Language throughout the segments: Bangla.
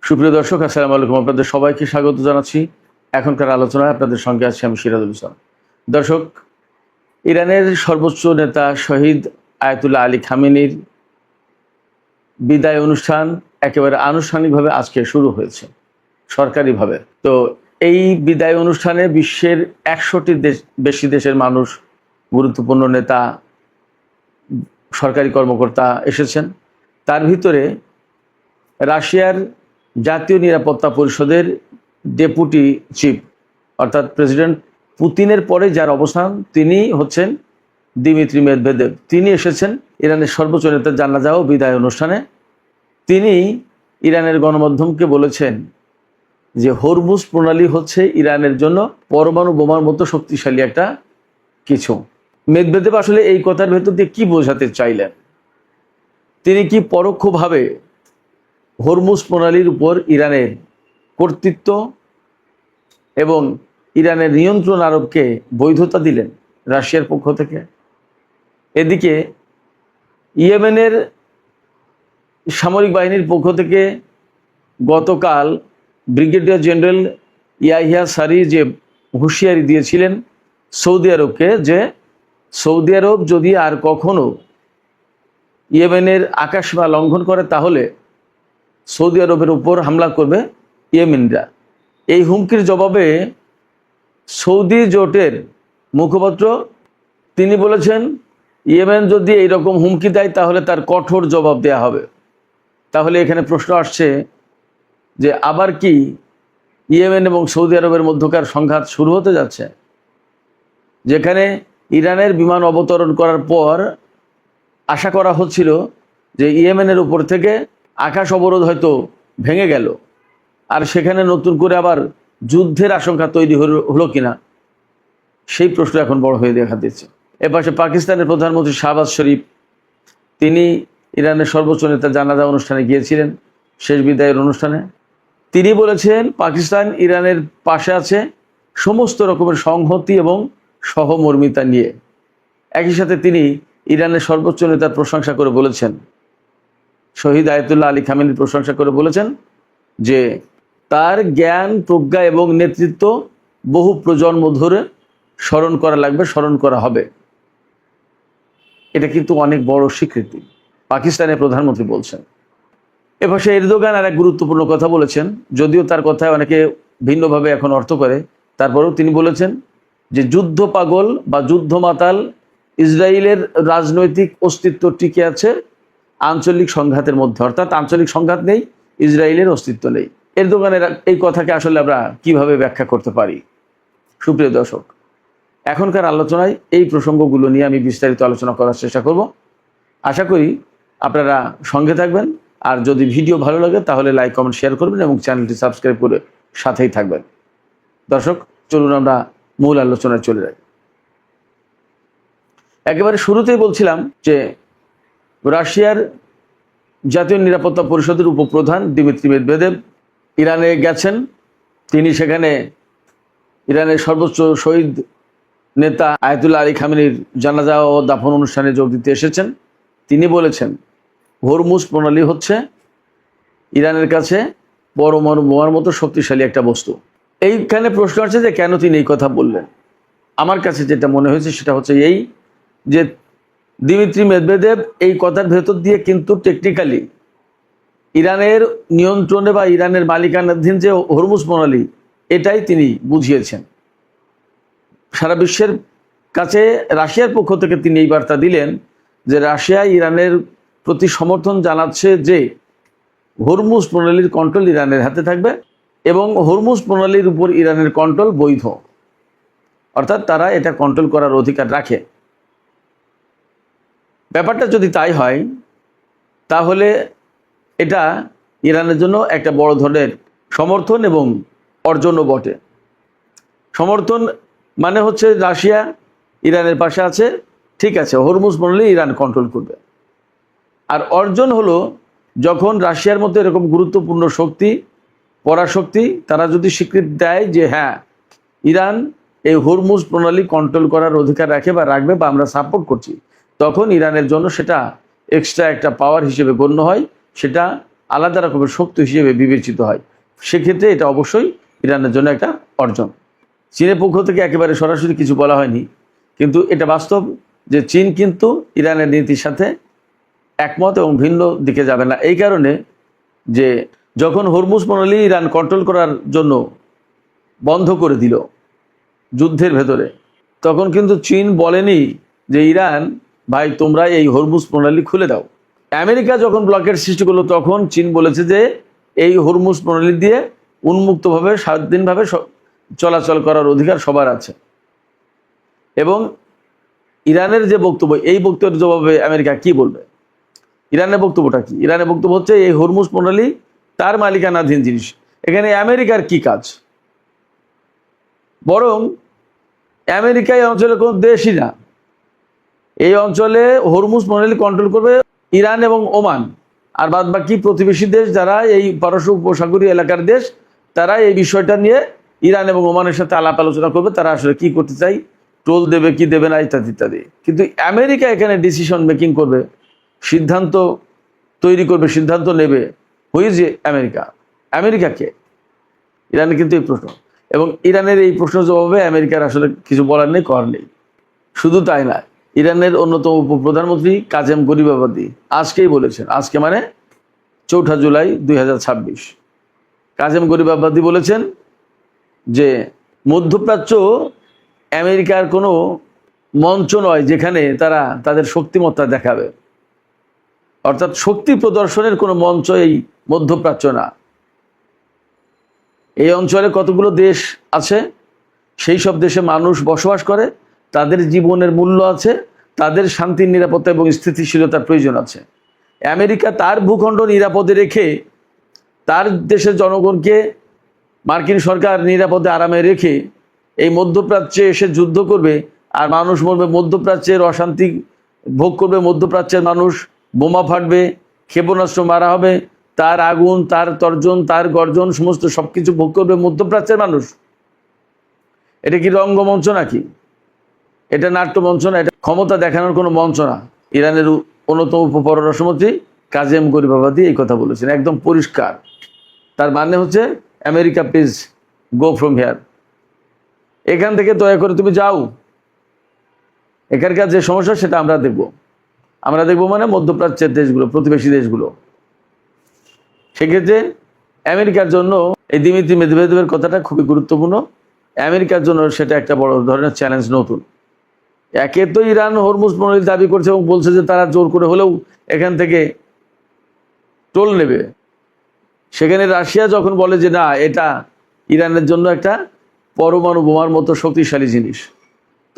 সুপ্রিয় দর্শক, আসসালামু আলাইকুম। আপনাদের সবাইকে স্বাগত জানাচ্ছি। এখনকার আলোচনায় আপনাদের সঙ্গে আছি আমি সিরাজুল ইসলাম। দর্শক, ইরানের সর্বোচ্চ নেতা শহীদ আয়াতুল্লাহ আলী খামেনির বিদায় অনুষ্ঠান একেবারে আনুষ্ঠানিকভাবে আজকে শুরু হয়েছে সরকারিভাবে। তো এই বিদায় অনুষ্ঠানে বিশ্বের 100টির বেশি দেশের মানুষ, গুরুত্বপূর্ণ নেতা, সরকারি কর্মকর্তা এসেছেন। তার ভিতরে রাশিয়ার জাতীয় নিরাপত্তা পরিষদের ডেপুটি চিফ অর্থাৎ প্রেসিডেন্ট পুতিনের পরে যার অবস্থান, তিনি হচ্ছেন দিমিত্রি মেদভেদেভ। তিনি এসেছেন ইরানের সর্বোচ্চ নেতার জানাজা ও বিদায় অনুষ্ঠানে। তিনি ইরানের গণমাধ্যমকে বলেছেন যে হরমুজ প্রণালী হচ্ছে ইরানের জন্য পরমাণু বোমার মতো শক্তিশালী একটা কিছু। মেদভেদেভ আসলে এই কথার ভেতর দিয়ে কি বোঝাতে চাইলেন? তিনি কি পরোক্ষভাবে হরমুজ প্রণালীর উপর ইরানের কর্তৃত্ব এবং ইরানের নিয়ন্ত্রণ আরোপকে বৈধতা দিলেন রাশিয়ার পক্ষ থেকে? এদিকে ইয়েমেনের সামরিক বাহিনীর পক্ষ থেকে গতকাল ব্রিগেডিয়ার জেনারেল ইয়াহিয়া সারি যে হুঁশিয়ারি দিয়েছিলেন সৌদি আরবকে, যে সৌদি আরব যদি আর কখনো ইয়েমেনের আকাশসীমা লঙ্ঘন করে তাহলে সৌদি আরবের উপর হামলা করবে ইয়েমেনরা। এই হুমকির জবাবে সৌদি জোটের মুখপাত্র তিনি বলেছেন, ইয়েমেন যদি এইরকম হুমকি দেয় তাহলে তার কঠোর জবাব দেয়া হবে। তাহলে এখানে প্রশ্ন আসছে যে আবার কি ইয়েমেন এবং সৌদি আরবের মধ্যকার সংঘাত শুরু হতে যাচ্ছে? যেখানে ইরানের বিমান অবতরণ করার পর আশা করা হচ্ছিল যে ইয়েমেনের উপর থেকে আকাশ অবরোধ হয়তো ভেঙে গেল, আর সেখানে নতুন করে আবার যুদ্ধের আশঙ্কা তৈরি হলো কিনা, সেই প্রশ্ন এখন বড় হয়ে দেখা দিচ্ছে। এপাশে পাকিস্তানের প্রধানমন্ত্রী শাহবাজ শরীফ, তিনি ইরানের সর্বোচ্চ নেতার জানাজা অনুষ্ঠানে গিয়েছিলেন, শেষ বিদায়ের অনুষ্ঠানে। তিনি বলেছেন পাকিস্তান ইরানের পাশে আছে সমস্ত রকমের সংহতি এবং সহমর্মিতা নিয়ে। একই সাথে তিনি ইরানের সর্বোচ্চ নেতার প্রশংসা করে বলেছেন, শহীদ আয়াতুল্লাহ আলী খামেনির প্রশংসা করে বলেছেন যে তার জ্ঞান, প্রজ্ঞা এবং নেতৃত্ব বহু প্রজন্ম ধরে স্মরণ করা লাগবে, স্মরণ করা হবে। এটা কিন্তু অনেক বড় স্বীকৃতি, পাকিস্তানের প্রধানমন্ত্রী বলছেন। এবার সে এরদোগান আর এক গুরুত্বপূর্ণ কথা বলেছেন, যদিও তার কথায় অনেকে ভিন্নভাবে এখন অর্থ করে, তারপরেও তিনি বলেছেন যে যুদ্ধ পাগল বা যুদ্ধ মাতাল ইসরায়েলের রাজনৈতিক অস্তিত্ব টিকে আছে আঞ্চলিক সংঘাতের মধ্যে, অর্থাৎ আঞ্চলিক সংঘাত নেই, ইসরায়েলের অস্তিত্ব নেই। এরদোগানের এই কথাকে আসলে আমরা কিভাবে ব্যাখ্যা করতে পারি? সুপ্রিয় দর্শক, এখনকার আলোচনায় এই প্রসঙ্গগুলো নিয়ে আমি বিস্তারিত আলোচনা করার চেষ্টা করব। আশা করি আপনারা সঙ্গে থাকবেন, আর যদি ভিডিও ভালো লাগে তাহলে লাইক, কমেন্ট, শেয়ার করবেন এবং চ্যানেলটি সাবস্ক্রাইব করে সাথেই থাকবেন। দর্শক, চলুন আমরা মূল আলোচনায় চলে যাই। একেবারে শুরুতেই বলছিলাম যে রাশিয়ার জাতীয় নিরাপত্তা পরিষদের উপপ্রধান দিমিত্রি মেদভেদেভ ইরানে গেছেন। তিনি সেখানে ইরানের সর্বোচ্চ শহীদ নেতা আয়াতুল্লাহ আলী খামেনির জানাজা ও দাফন অনুষ্ঠানে যোগ দিতে এসেছেন। তিনি বলেছেন হরমুজ প্রণালী হচ্ছে ইরানের কাছে পরমাণু বোমার মতো শক্তিশালী একটা বস্তু। এইখানে প্রশ্ন আছে যে কেন তিনি এই কথা বললেন। আমার কাছে যেটা মনে হয়েছে সেটা হচ্ছে এই যে দিমিত্রি মেদভেদেভ এই কথার ভেতর দিয়ে কিন্তু টেকনিক্যালি ইরানের নিয়ন্ত্রণে বা ইরানের মালিকানাধীন যে হরমুজ প্রণালী, এটাই তিনি বুঝিয়েছেন। সারা বিশ্বের কাছে রাশিয়ার পক্ষ থেকে তিনি এই বার্তা দিলেন যে রাশিয়া ইরানের প্রতি সমর্থন জানাচ্ছে যে হরমুজ প্রণালীর কন্ট্রোল ইরানের হাতে থাকবে এবং হরমুজ প্রণালীর উপর ইরানের কন্ট্রোল বৈধ, অর্থাৎ তারা এটা কন্ট্রোল করার অধিকার রাখে। ব্যাপারটা যদি তাই হয় তাহলে এটা ইরানের জন্য একটা বড় ধরনের সমর্থন এবং অর্জনও বটে। সমর্থন মানে হচ্ছে রাশিয়া ইরানের পাশে আছে, ঠিক আছে, হরমুজ প্রণালী ইরান কন্ট্রোল করবে। আর অর্জন হলো যখন রাশিয়ার মতো এরকম গুরুত্বপূর্ণ শক্তি, পরাশক্তি, তারা যদি স্বীকৃতি দেয় যে হ্যাঁ ইরান এই হরমুজ প্রণালী কন্ট্রোল করার অধিকার রাখে বা রাখবে বা আমরা সাপোর্ট করছি, তখন ইরানের জন্য সেটা এক্সট্রা একটা পাওয়ার হিসেবে গণ্য হয়, সেটা আলাদা রকমের শক্তি হিসেবে বিবেচিত হয়। সেক্ষেত্রে এটা অবশ্যই ইরানের জন্য একটা অর্জন। চীনের পক্ষ থেকে একেবারে সরাসরি কিছু বলা হয়নি, কিন্তু এটা বাস্তব যে চীন কিন্তু ইরানের নীতির সাথে একমত এবং ভিন্ন দিকে যাবে না। এই কারণে যে যখন হরমুজ প্রণালী ইরান কন্ট্রোল করার জন্য বন্ধ করে দিল যুদ্ধের ভেতরে, তখন কিন্তু চীন বলেনি যে ইরান ভাই তোমরা এই হরমুজ প্রণালী খুলে দাও। আমেরিকা যখন ব্লকের সৃষ্টি করলো তখন চীন বলেছে যে এই হরমুজ প্রণালী দিয়ে উন্মুক্তভাবে স্বাধীনভাবে চলাচল করার অধিকার সবার আছে। এবং ইরানের যে বক্তব্য, এই বক্তব্যের জবাবে আমেরিকা কি বলবে? ইরানের বক্তব্যটা কি? ইরানের বক্তব্য হচ্ছে এই হরমুজ প্রণালী তার মালিকানাধীন জিনিস, এখানে আমেরিকার কি কাজ? বরং আমেরিকা এই অঞ্চলের কোনো দেশই না। এই অঞ্চলে হরমুজ প্রণালী কন্ট্রোল করবে ইরান এবং ওমান, আর বাদ বাকি প্রতিবেশী দেশ যারা এই পারস্য উপসাগরীয় এলাকার দেশ, তারা এই বিষয়টা নিয়ে ইরান এবং ওমানের সাথে আলাপ আলোচনা করবে, তারা আসলে কি করতে চাই, টোল দেবে কি দেবে না ইত্যাদি ইত্যাদি। কিন্তু আমেরিকা এখানে ডিসিশন মেকিং করবে, সিদ্ধান্ত তৈরি করবে, সিদ্ধান্ত নেবে। Who's America? আমেরিকাকে ইরানের কিন্তু এই প্রশ্ন, এবং ইরানের এই প্রশ্নের জবাবে আমেরিকার আসলে কিছু বলার নেই, করার নেই। শুধু তাই না, ইরানের অন্যতম উপপ্রধানমন্ত্রী কাজেম গরিবাবাদি আজকেই বলেছেন, আজকে মানে 4 জুলাই 2026, কাজেম গরিবাবাদি বলেছেন যে মধ্যপ্রাচ্য আমেরিকার কোনো মঞ্চ নয় যেখানে তারা তাদের শক্তিমত্তা দেখাবে। অর্থাৎ শক্তি প্রদর্শনের কোনো মঞ্চ এই মধ্যপ্রাচ্য না। এই অঞ্চলে কতগুলো দেশ আছে, সেই সব দেশে মানুষ বসবাস করে, তাদের জীবনের মূল্য আছে, তাদের শান্তির, নিরাপত্তা এবং স্থিতিশীলতার প্রয়োজন আছে। আমেরিকা তার ভূখণ্ড নিরাপদে রেখে, তার দেশের জনগণকে মার্কিন সরকার নিরাপদে আরামে রেখে এই মধ্যপ্রাচ্যে এসে যুদ্ধ করবে, আর মানুষ মরবে, মধ্যপ্রাচ্যের অশান্তি ভোগ করবে, মধ্যপ্রাচ্যের মানুষ, বোমা ফাটবে, ক্ষেপণাস্ত্র মারা হবে, তার আগুন, তার তর্জন, তার গর্জন, সমস্ত সবকিছু ভোগ করবে মধ্যপ্রাচ্যের মানুষ। এটা কি রঙ্গমঞ্চ নাকি? এটা নাট্যমঞ্চ না, এটা ক্ষমতা দেখানোর কোনো মঞ্চ না। ইরানের অন্যতম উপপররাষ্ট্রমন্ত্রী কাজেম গরিবাবাদি এই কথা বলেছেন, একদম পরিষ্কার। তার মানে হচ্ছে America please go from here, এখান থেকে দয়া করে তুমি যাও। এখানকার যে সমস্যা সেটা আমরা দেখব। আমরা দেখব মানে মধ্যপ্রাচ্যের দেশগুলো, প্রতিবেশী দেশগুলো। সেক্ষেত্রে আমেরিকার জন্য এই দিমিত্রি মেদভেদেবের কথাটা খুবই গুরুত্বপূর্ণ। আমেরিকার জন্য সেটা একটা বড় ধরনের চ্যালেঞ্জ। নতুন একে তো ইরান হরমুজ প্রণালী দাবি করছে এবং বলছে যে তারা জোর করে হলেও এখান থেকে টোল নেবে। সেখানে রাশিয়া যখন বলে যে না, এটা ইরানের জন্য একটা পরমাণু বোমার মতো শক্তিশালী জিনিস,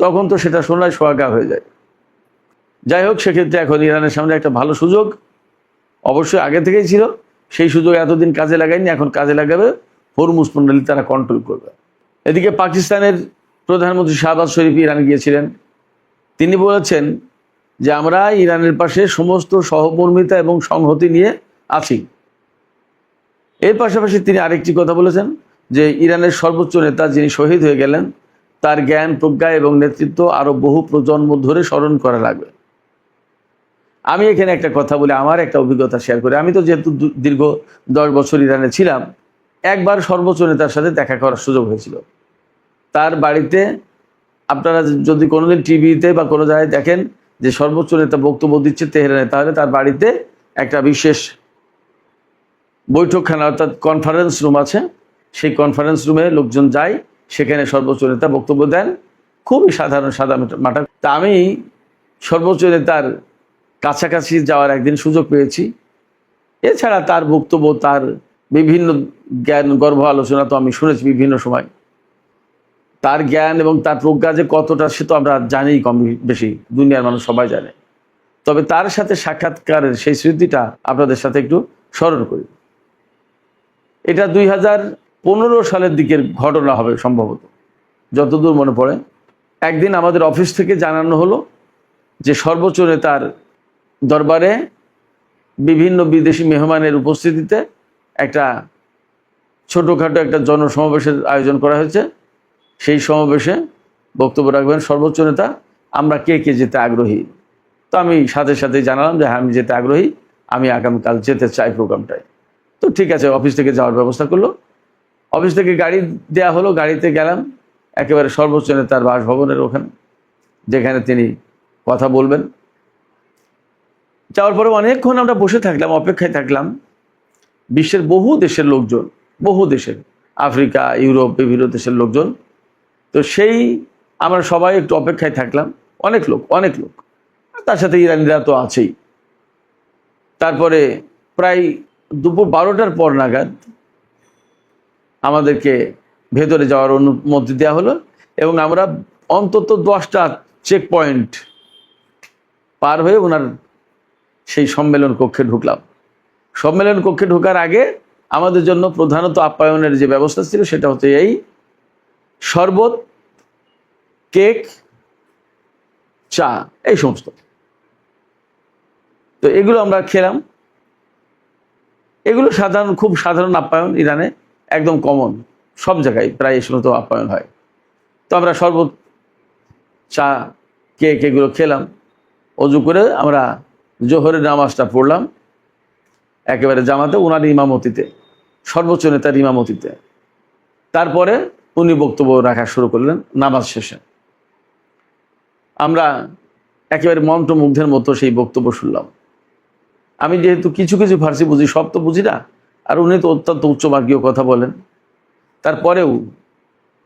তখন তো সেটা শোনায় সোহাগা হয়ে যায়। যাই হোক, সেক্ষেত্রে এখন ইরানের সামনে একটা ভালো সুযোগ অবশ্যই আগে থেকেই ছিল, সেই সুযোগ এতদিন কাজে লাগায়নি, এখন কাজে লাগাবে। হরমুজ প্রণালী তারা কন্ট্রোল করবে। এদিকে পাকিস্তানের প্রধানমন্ত্রী শাহবাজ শরীফ ইরানে গিয়েছিলেন। তিনি বলেছেন যে আমরা ইরানের পাশে সমস্ত সহমর্মিতা এবং সংহতি নিয়ে আছি। এর পাশাপাশি তিনি আরেকটি কথা বলেছেন যে ইরানের সর্বোচ্চ নেতা যিনি শহীদ হয়ে গেলেন, তার জ্ঞান, প্রজ্ঞা এবং নেতৃত্ব আরও বহু প্রজন্ম ধরে স্মরণ করা লাগবে। আমি এখানে একটা কথা বলি, আমার একটা অভিজ্ঞতা শেয়ার করি। আমি তো যেহেতু দীর্ঘ 10 বছর ইরানে ছিলাম, একবার সর্বোচ্চ নেতার সাথে দেখা করার সুযোগ হয়েছিল। তার বাড়িতে আপনারা যদি কোনোদিন টিভিতে বা কোনো জায়গায় দেখেন যে সর্বোচ্চ নেতা বক্তব্য দিচ্ছে তেহরানে, তাহলে তার বাড়িতে একটা বিশেষ বৈঠকখানা অর্থাৎ কনফারেন্স রুম আছে। সেই কনফারেন্স রুমে লোকজন যায়, সেখানে সর্বোচ্চ নেতা বক্তব্য দেন, খুবই সাধারণ সাদা মাটা। তা আমি সর্বোচ্চ নেতার কাছাকাছি যাওয়ার একদিন সুযোগ পেয়েছি। এছাড়া তার বক্তব্য, তার বিভিন্ন জ্ঞান গর্ভ আলোচনা তো আমি শুনেছি বিভিন্ন সময়। তার জ্ঞান এবং তার প্রজ্ঞা যে কতটা সে তো আমরা জানি, কম বেশি দুনিয়ার মানুষ সবাই জানে। তবে তার সাথে সাক্ষাৎকারের সেই স্মৃতিটা আপনাদের সাথে একটু স্মরণ করি। এটা 2015 সালের দিকের ঘটনা হবে সম্ভবত, যতদূর মনে পড়ে। একদিন আমাদের অফিস থেকে জানানো হলো যে সর্বোচ্চ নেতার দরবারে বিভিন্ন বিদেশি মেহমানের উপস্থিতিতে একটা ছোটোখাটো একটা জনসমাবেশের আয়োজন করা হয়েছে। সেই সমাবেশে বক্তব্য রাখবেন সর্বোচ্চ নেতা। আমরা কে কে যেতে আগ্রহী? তো আমি সাথে সাথে জানালাম যে হ্যাঁ, আমি যেতে আগ্রহী, আমি আগামীকাল যেতে চাই প্রোগ্রামটায়। তো ঠিক আছে, অফিস থেকে যাওয়ার ব্যবস্থা করলো। অফিস থেকে গাড়ি দেয়া হলো, গাড়িতে গেলাম একেবারে সর্বোচ্চ নেতার বাসভবনের ওখানে, যেখানে তিনি কথা বলবেন। যাওয়ার পরে অনেকক্ষণ আমরা বসে থাকলাম, অপেক্ষায় থাকলাম। বিশ্বের বহু দেশের লোকজন, বহু দেশের, আফ্রিকা, ইউরোপ, বিভিন্ন দেশের লোকজন। তো সেই আমরা সবাই একটু অপেক্ষায় থাকলাম, অনেক লোক, তার সাথে ইরানিরা তো আছেই। তারপরে প্রায় দুপুর 12টার পর নাগাদ আমাদেরকে ভেতরে যাওয়ার অনুমতি দেওয়া হলো এবং আমরা অন্তত 10টা চেক পয়েন্ট পার হয়ে ওনার সেই সম্মেলন কক্ষে ঢুকলাম। সম্মেলন কক্ষে ঢোকার আগে আমাদের জন্য প্রধানত আপ্যায়নের যে ব্যবস্থা ছিল সেটা হচ্ছে এই শরবত, কেক, চা, এই সমস্ত। তো এগুলো আমরা খেলাম। এগুলো খুব সাধারণ আপ্যায়ন ইরানে, একদম কমন, সব জায়গায় প্রায় এই সমস্ত আপ্যায়ন হয়। তো আমরা শরবত, চা, কেক এগুলো খেলাম। অজু করে আমরা জোহরের নামাজটা পড়লাম একেবারে জামাতে, ওনার ইমামতিতে, সর্বোচ্চ নেতার ইমামতিতে। তারপরে উনি বক্তব্য রাখা শুরু করলেন। নামাজ শেষে আমরা একেবারে মন্ত্রমুগ্ধের মতো সেই বক্তব্য শুনলাম। আমি যেহেতু কিছু কিছু ফার্সি বুঝি, সব তো বুঝি না, আর উনি তো অত্যন্ত উচ্চমার্গীয় কথা বলেন। তারপরেও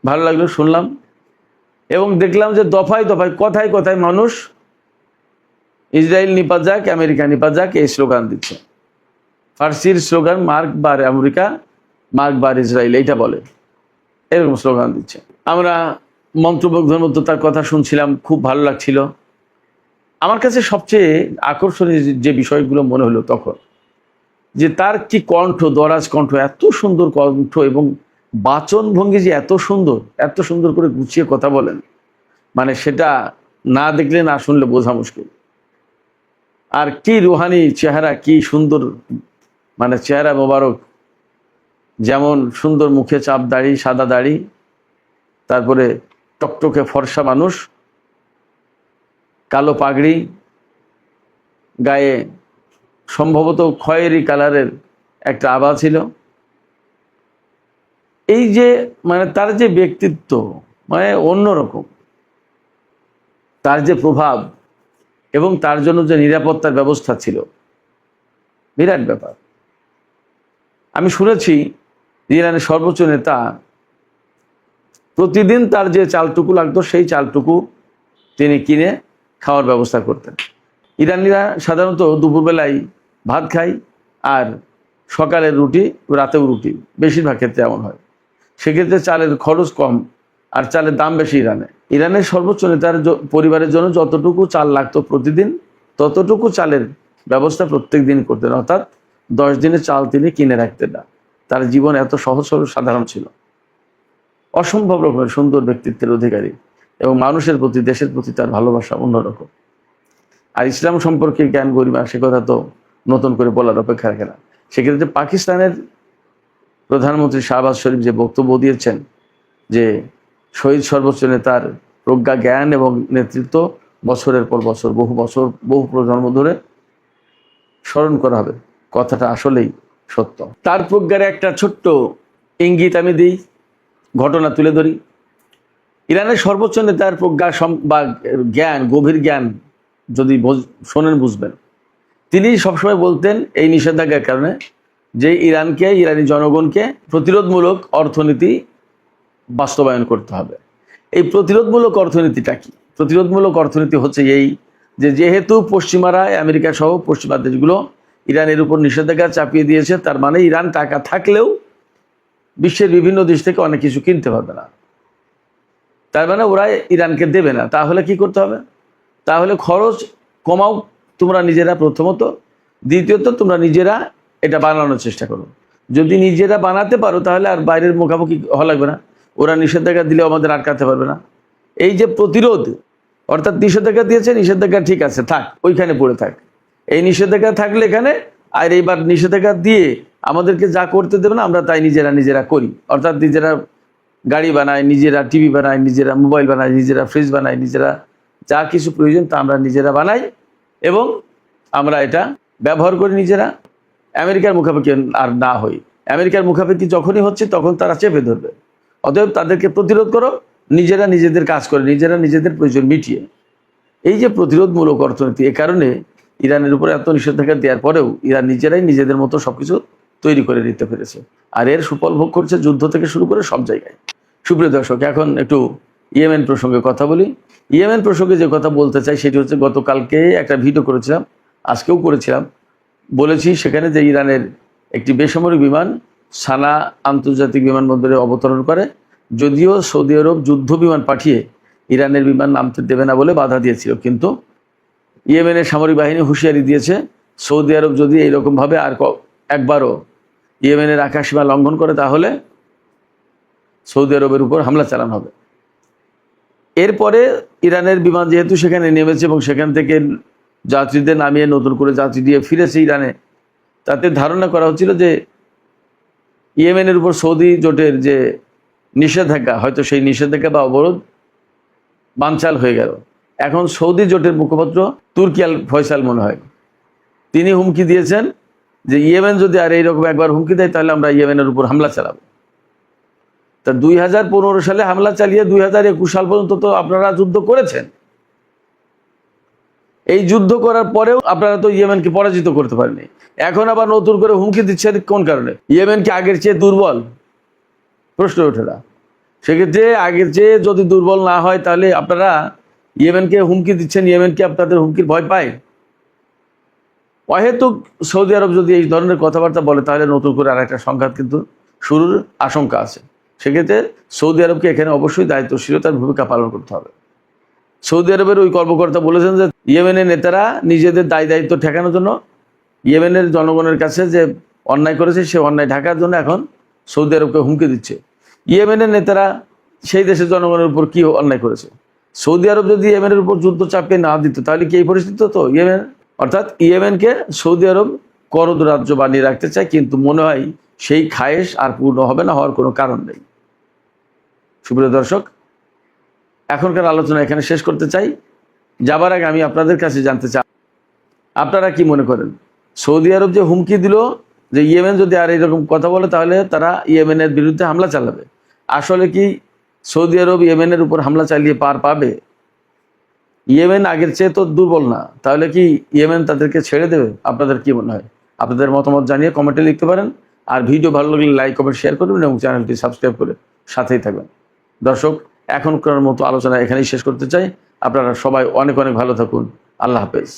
ভালো লাগলো, শুনলাম এবং দেখলাম যে দফায় দফায়, কথায় কথায় মানুষ ইসরায়েল নিপাত যাক, আমেরিকা নিপাত যাক, এই স্লোগান দিচ্ছে। ফার্সির স্লোগান মার্ক বার আমেরিকা, মার্ক বার ইসরায়েল, এইটা বলে, এরকম স্লোগান দিচ্ছে। আমরা মন্ত্রমুগ্ধের মতো তার কথা শুনছিলাম, খুব ভালো লাগছিল। আমার কাছে সবচেয়ে আকর্ষণীয় যে বিষয়গুলো মনে হলো তখন, যে তার কি কণ্ঠ, দরাজ কণ্ঠ, এত সুন্দর কণ্ঠ এবং বাচন ভঙ্গি যে এত সুন্দর করে গুছিয়ে কথা বলেন, মানে সেটা না দেখলে না শুনলে বোঝা মুশকিল। আর কি রুহানি চেহারা, কি সুন্দর, মানে চেহারা মোবারক, যেমন সুন্দর মুখে চাপ দাড়ি, সাদা দাড়ি, তারপরে টকটকে ফর্সা মানুষ, কালো পাগড়ি, গায়ে সম্ভবত খয়েরি কালারের একটা আভা ছিল। এই যে মানে তার যে ব্যক্তিত্ব, মানে অন্যরকম, তার যে প্রভাব এবং তার জন্য যে নিরাপত্তার ব্যবস্থা ছিল, বিরাট ব্যাপার। আমি শুনেছি ইরানের সর্বোচ্চ নেতা প্রতিদিন তার যে চালটুকু লাগতো সেই চালটুকু তিনি কিনে খাওয়ার ব্যবস্থা করতেন। ইরানিরা সাধারণত দুপুরবেলায় ভাত খায় আর সকালের রুটি, রাতেও রুটি, বেশিরভাগ ক্ষেত্রে এমন হয়। সেক্ষেত্রে চালের খরচ কম আর চালের দাম বেশি ইরানে। ইরানের সর্বোচ্চ নেতার পরিবারের জন্য যতটুকু চাল লাগতো প্রতিদিন, ততটুকু চালের ব্যবস্থা প্রত্যেক দিন করতেন, অর্থাৎ 10 দিনের চাল তিনি কিনে রাখতেন না। তার জীবন এত সহজ সরল সাধারণ ছিল। অসম্ভব রকমের সুন্দর ব্যক্তিত্বের অধিকারী এবং মানুষের প্রতি, দেশের প্রতি তার ভালোবাসা অন্যরকম। আর ইসলাম সম্পর্কে জ্ঞান গরিমা, সে কথা তো নতুন করে বলার অপেক্ষা রাখে না। সেক্ষেত্রে পাকিস্তানের প্রধানমন্ত্রী শাহবাজ শরীফ যে বক্তব্য দিয়েছেন যে শহীদ সর্বোচ্চ নেতার প্রজ্ঞা, জ্ঞান এবং নেতৃত্ব বছরের পর বছর, বহু প্রজন্ম ধরে স্মরণ করা হবে, কথাটা আসলেই সত্য। তার প্রজ্ঞার একটা ছোট্ট ইঙ্গিত আমি দিই, ঘটনা তুলে ধরি। ইরানের সর্বোচ্চ নেতার প্রজ্ঞা বা জ্ঞান, গভীর জ্ঞান যদি শোনেন বুঝবেন। তিনি সবসময় বলতেন এই নিষেধাজ্ঞার কারণে যে ইরানি জনগণকে প্রতিরোধমূলক অর্থনীতি বাস্তবায়ন করতে হবে। এই প্রতিরোধমূলক অর্থনীতিটা কি? প্রতিরোধমূলক অর্থনীতি হচ্ছে এই যে যেহেতু পশ্চিমারা, আমেরিকা সহ পশ্চিমা দেশগুলো ইরানের উপর নিষেধাজ্ঞা চাপিয়ে দিয়েছে, তার মানে ইরান টাকা থাকলেও বিশ্বের বিভিন্ন দেশ থেকে অনেক কিছু কিনতে পারবে না। তার মানে ওরা ইরানকে দেবে না। তাহলে কি করতে হবে? তাহলে খরচ কমাও তোমরা নিজেরা প্রথমত, দ্বিতীয়ত তোমরা নিজেরা এটা বানানোর চেষ্টা করো। যদি নিজেরা বানাতে পারো তাহলে আর বাইরের মুখামুখি হওয়া লাগবে না, ওরা নিষেধাজ্ঞা দিলেও আমাদের আটকাতে পারবে না। এই যে প্রতিরোধ, অর্থাৎ নিষেধাজ্ঞা দিয়েছে, নিষেধাজ্ঞা ঠিক আছে, থাক, ওইখানে পড়ে থাক। এই নিষেধাজ্ঞা থাকলে এখানে, আর এইবার নিষেধাজ্ঞা দিয়ে আমাদেরকে যা করতে দেবে না আমরা তাই নিজেরা করি। অর্থাৎ নিজেরা গাড়ি বানাই, নিজেরা টিভি বানাই, নিজেরা মোবাইল বানাই, নিজেরা ফ্রিজ বানাই, নিজেরা যা কিছু প্রয়োজন তা আমরা নিজেরা বানাই এবং আমরা এটা ব্যবহার করি নিজেরা। আমেরিকার মুখাপেক্ষি আর না হই। আমেরিকার মুখাপেক্ষি যখনই হচ্ছে তখন তারা চেপে ধরবে। অতএব তাদেরকে প্রতিরোধ করো, নিজেরা নিজেদের কাজ করে, নিজেরা নিজেদের প্রয়োজন মিটিয়ে। এই যে প্রতিরোধমূলক অর্থনীতি, এ কারণে ইরানের উপরে এত নিষেধাজ্ঞা দেওয়ার পরেও ইরান নিজেরাই নিজেদের মতো সবকিছু তৈরি করে নিতে পেরেছে, আর এর সুফল ভোগ করছে যুদ্ধ থেকে শুরু করে সব জায়গায়। সুপ্রিয় দর্শক, এখন একটু ইয়েমেন প্রসঙ্গে কথা বলি। ইয়েমেন প্রসঙ্গে যে কথা বলতে চাই সেটি হচ্ছে, গতকালকে একটা ভিডিও করেছিলাম, আজকেও করেছিলাম, বলেছি সেখানে যে ইরানের একটি বেসামরিক বিমান সানা আন্তর্জাতিক বিমানবন্দরে অবতরণ করে, যদিও সৌদি আরব যুদ্ধ বিমান পাঠিয়ে ইরানের বিমান নামতে দেবে না বলে বাধা দিয়েছিল, কিন্তু ইয়েমেনের সামরিক বাহিনী হুঁশিয়ারি দিয়েছে সৌদি আরব যদি এইরকমভাবে আর একবারও ইয়েমেনের আকাশসীমা লঙ্ঘন করে তাহলে সৌদি আরবের উপর হামলা চালানো হবে। এরপরে ইরানের বিমান যেহেতু সেখানে নেমেছে এবং সেখান থেকে যাত্রীদের নামিয়ে নতুন করে যাত্রী দিয়ে ফিরেছে ইরানে, তাতে ধারণা করা হচ্ছিল যে ইয়েমেনের উপর সৌদি জোটের যে নিষেধাজ্ঞা, হয়তো সেই নিষেধাজ্ঞা বা অবরোধ বানচাল হয়ে গেল। এখন সৌদি জোটের মুখপাত্র তুর্কি আল ফয়সাল মনে হয়, তিনি হুমকি দিয়েছেন যে ইয়েমেন যদি আর এইরকম একবার হুমকি দেয় তাহলে আমরা ইয়েমেনের উপর হামলা চালাবো। তা 2015 সালে হামলা চালিয়ে 2021 সাল পর্যন্ত তো আপনারা যুদ্ধ করেছেন। এই যুদ্ধ করার পরেও আপনারা তো ইয়েমেনকে পরাজিত করতে পারেননি। এখন আবার নতুন করে হুমকি দিচ্ছেন কোন কারণে? ইয়েমেন কি আগের চেয়ে দুর্বল? প্রশ্ন ওঠে না। সেক্ষেত্রে আগের চেয়ে যদি দুর্বল না হয় তাহলে আপনারা ইয়েমেনকে হুমকি দিচ্ছেন, ইয়েমেন কি আপনাদের হুমকির ভয় পায়? অহেতুক সৌদি আরব যদি এই ধরনের কথাবার্তা বলে তাহলে নতুন করে আর একটা সংঘাত কিন্তু শুরুর আশঙ্কা আছে। সেক্ষেত্রে সৌদি আরবকে এখানে অবশ্যই দায়িত্বশীলতার ভূমিকা পালন করতে হবে। সৌদি আরবের ওই কর্মকর্তা বলেছেন যে ইয়েমেনের নেতারা নিজেদের দায় দায়িত্ব ঠেকানোর জন্য ইয়েমেনের জনগণের কাছে যে অন্যায় করেছে সে অন্যায় ঢাকার জন্য এখন সৌদি আরবকে হুমকি দিচ্ছে। ইয়েমেনের নেতারা সেই দেশের জনগণের উপর কি অন্যায় করেছে? সৌদি আরব যদি ইয়েমেনের উপর যুদ্ধ চাপিয়ে না দিত তাহলে কি এই পরিস্থিতি হতো? ইয়েমেন অর্থাৎ ইয়েমেনকে সৌদি আরব করদ রাজ্য বানিয়ে রাখতে চায়, কিন্তু মনে হয় সেই খায়েশ আর পূর্ণ হবে না, হওয়ার কোনো কারণ নেই। সুপ্রিয় দর্শক, এখনকার আলোচনা এখানে শেষ করতে চাই। যাবার আগে আমি আপনাদের কাছে জানতে চাই, আপনারা কি মনে করেন সৌদি আরব যে হুমকি দিল যে ইয়েমেন যদি আর এরকম কথা বলে তাহলে তারা ইয়েমেনের বিরুদ্ধে হামলা চালাবে, আসলে কি সৌদি আরব ইয়েমেনের উপর হামলা চালিয়ে পার পাবে? ইয়েমেন আগের চেয়ে তো দুর্বল না, তাহলে কি ইয়েমেন তাদেরকে ছেড়ে দেবে? আপনাদের কি মনে হয়? আপনাদের মতামত জানিয়ে কমেন্টে লিখতে পারেন। আর ভিডিও ভালো লাগলে লাইক কমেন্ট শেয়ার করবেন এবং চ্যানেলটি সাবস্ক্রাইব করে সাথেই থাকবেন। দর্শক, এখনকার মতো আলোচনা এখানেই শেষ করতে চাই। আপনারা সবাই অনেক অনেক ভালো থাকুন। আল্লাহ হাফেজ।